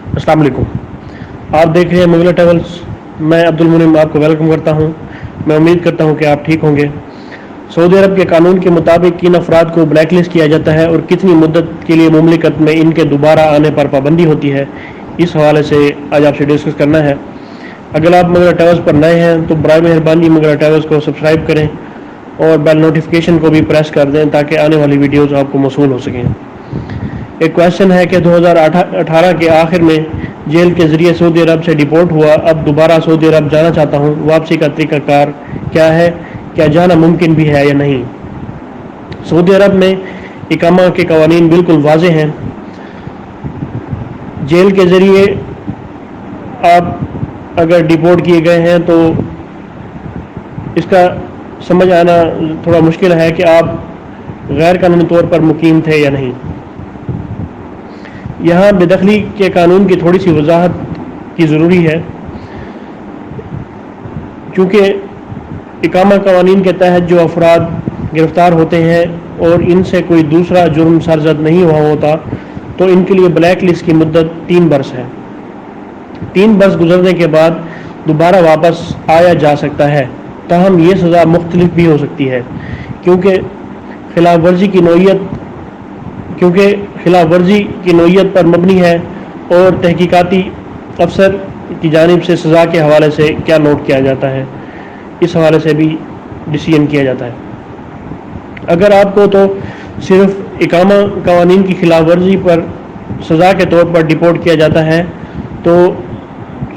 السلام علیکم. آپ دیکھ رہے ہیں مغل ٹریولز. میں عبد المنعم آپ کو ویلکم کرتا ہوں. میں امید کرتا ہوں کہ آپ ٹھیک ہوں گے. سعودی عرب کے قانون کے مطابق کن افراد کو بلیک لسٹ کیا جاتا ہے اور کتنی مدت کے لیے مملکت میں ان کے دوبارہ آنے پر پابندی ہوتی ہے، اس حوالے سے آج آپ سے ڈسکس کرنا ہے. اگر آپ مغل ٹریولز پر نئے ہیں تو برائے مہربانی مغل ٹریولز کو سبسکرائب کریں اور بیل نوٹیفکیشن کو بھی پریس کر دیں تاکہ آنے والی ویڈیوز آپ کو موصول ہو سکیں. ایک کویشچن ہے کہ 2018 کے آخر میں جیل کے ذریعے سعودی عرب سے ڈپورٹ ہوا، اب دوبارہ سعودی عرب جانا چاہتا ہوں، واپسی کا طریقہ کار کیا ہے؟ کیا جانا ممکن بھی ہے یا نہیں؟ سعودی عرب میں اقامہ کے قوانین بالکل واضح ہیں. جیل کے ذریعے آپ اگر ڈپورٹ کیے گئے ہیں تو اس کا سمجھ آنا تھوڑا مشکل ہے کہ آپ غیر قانونی طور پر مقیم تھے یا نہیں. یہاں بے دخلی کے قانون کی تھوڑی سی وضاحت کی ضروری ہے، کیونکہ اقامہ قوانین کے تحت جو افراد گرفتار ہوتے ہیں اور ان سے کوئی دوسرا جرم سرزد نہیں ہوا ہوتا تو ان کے لیے بلیک لسٹ کی مدت 3 برس ہے. 3 برس گزرنے کے بعد دوبارہ واپس آیا جا سکتا ہے، تاہم یہ سزا مختلف بھی ہو سکتی ہے کیونکہ خلاف ورزی کی نوعیت پر مبنی ہے اور تحقیقاتی افسر کی جانب سے سزا کے حوالے سے کیا نوٹ کیا جاتا ہے، اس حوالے سے بھی ڈیسیژن کیا جاتا ہے. اگر آپ کو تو صرف اقامہ قوانین کی خلاف ورزی پر سزا کے طور پر ڈپورٹ کیا جاتا ہے تو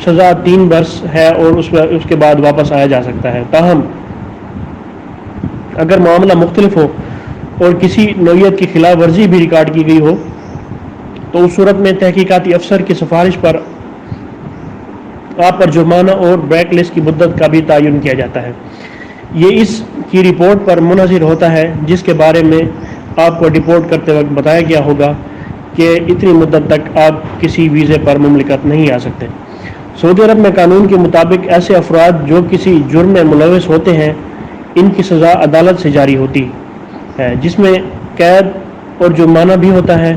سزا 3 برس ہے اور اس کے بعد واپس آیا جا سکتا ہے. تاہم اگر معاملہ مختلف ہو اور کسی نوعیت کی خلاف ورزی بھی ریکارڈ کی گئی ہو تو اس صورت میں تحقیقاتی افسر کی سفارش پر آپ پر جرمانہ اور بلیک لسٹ کی مدت کا بھی تعین کیا جاتا ہے. یہ اس کی رپورٹ پر منحصر ہوتا ہے جس کے بارے میں آپ کو ڈپورٹ کرتے وقت بتایا گیا ہوگا کہ اتنی مدت تک آپ کسی ویزے پر مملکت نہیں آ سکتے. سعودی عرب میں قانون کے مطابق ایسے افراد جو کسی جرم میں ملوث ہوتے ہیں ان کی سزا عدالت سے جاری ہوتی ہے، جس میں قید اور جرمانہ بھی ہوتا ہے.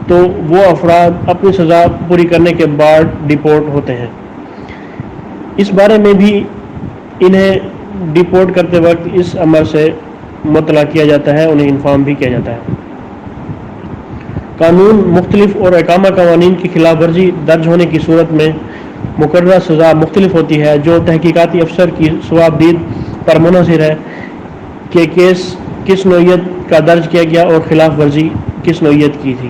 تو وہ افراد اپنی سزا پوری کرنے کے بعد ڈپورٹ ہوتے ہیں. اس بارے میں بھی انہیں ڈپورٹ کرتے وقت اس امر سے مطلع کیا جاتا ہے، انہیں انفارم بھی کیا جاتا ہے. قانون مختلف اور اقامہ قوانین کی خلاف ورزی درج ہونے کی صورت میں مقررہ سزا مختلف ہوتی ہے، جو تحقیقاتی افسر کی صوابدید پر منحصر ہے کہ کیس کس نوعیت کا درج کیا گیا اور خلاف ورزی کس نوعیت کی تھی.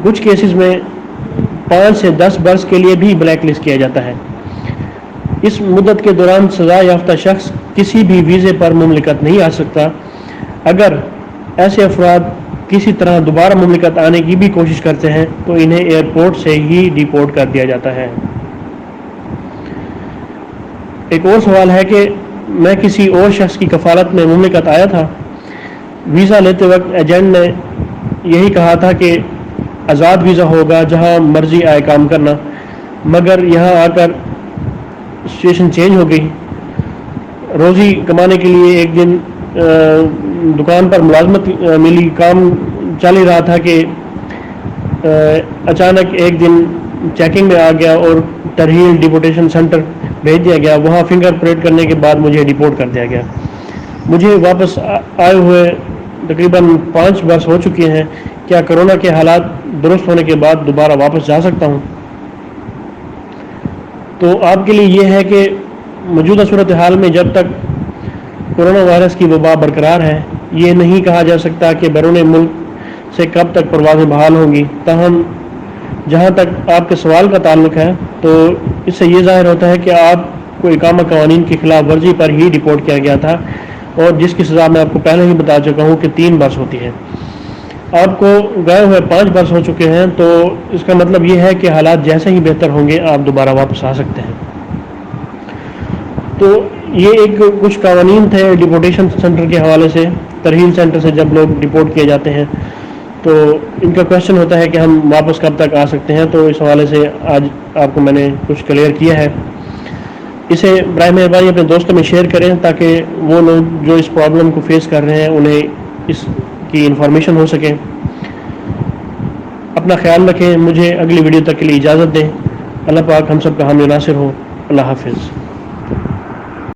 کچھ کیسز میں 5 سے 10 برس کے لیے بھی بلیک لسٹ کیا جاتا ہے. اس مدت کے دوران سزا یافتہ شخص کسی بھی ویزے پر مملکت نہیں آ سکتا. اگر ایسے افراد کسی طرح دوبارہ مملکت آنے کی بھی کوشش کرتے ہیں تو انہیں ایئرپورٹ سے ہی ڈپورٹ کر دیا جاتا ہے. ایک اور سوال ہے کہ میں کسی اور شخص کی کفالت میں مملکت آیا تھا. ویزا لیتے وقت ایجنٹ نے یہی کہا تھا کہ آزاد ویزا ہوگا، جہاں مرضی آئے کام کرنا، مگر یہاں آ کر سچویشن چینج ہو گئی. روزی کمانے کے لیے ایک دن دکان پر ملازمت ملی، کام چل ہی رہا تھا کہ اچانک ایک دن چیکنگ میں آ گیا اور ترحیل ڈپورٹیشن سینٹر بھیج دیا گیا. وہاں فنگر پرنٹ کرنے کے بعد مجھے ڈپورٹ کر دیا گیا. مجھے واپس آئے ہوئے تقریباً 5 برس ہو چکے ہیں. کیا کرونا کے حالات درست ہونے کے بعد دوبارہ واپس جا سکتا ہوں؟ تو آپ کے لیے یہ ہے کہ موجودہ صورتحال میں جب تک کرونا وائرس کی وبا برقرار ہے یہ نہیں کہا جا سکتا کہ بیرون ملک سے کب تک پروازیں بحال ہوں گی. تاہم جہاں تک آپ کے سوال کا تعلق ہے تو اس سے یہ ظاہر ہوتا ہے کہ آپ کو اقامہ قوانین کی خلاف ورزی پر ہی ڈپورٹ کیا گیا تھا، اور جس کی سزا میں آپ کو پہلے ہی بتا چکا ہوں کہ 3 برس ہوتی ہے. آپ کو گئے ہوئے 5 برس ہو چکے ہیں، تو اس کا مطلب یہ ہے کہ حالات جیسے ہی بہتر ہوں گے آپ دوبارہ واپس آ سکتے ہیں. تو یہ کچھ قوانین تھے ڈپورٹیشن سینٹر کے حوالے سے. ترحیل سینٹر سے جب لوگ ڈپورٹ کیے جاتے ہیں تو ان کا کویشچن ہوتا ہے کہ ہم واپس کب تک آ سکتے ہیں. تو اس حوالے سے آج آپ کو میں نے کچھ کلیئر کیا ہے. اسے برائے مہربانی اپنے دوستوں میں شیئر کریں تاکہ وہ لوگ جو اس پرابلم کو فیس کر رہے ہیں انہیں اس کی انفارمیشن ہو سکے. اپنا خیال رکھیں. مجھے اگلی ویڈیو تک کے لیے اجازت دیں. اللہ پاک ہم سب کا حامی و ناصر ہو. اللہ حافظ.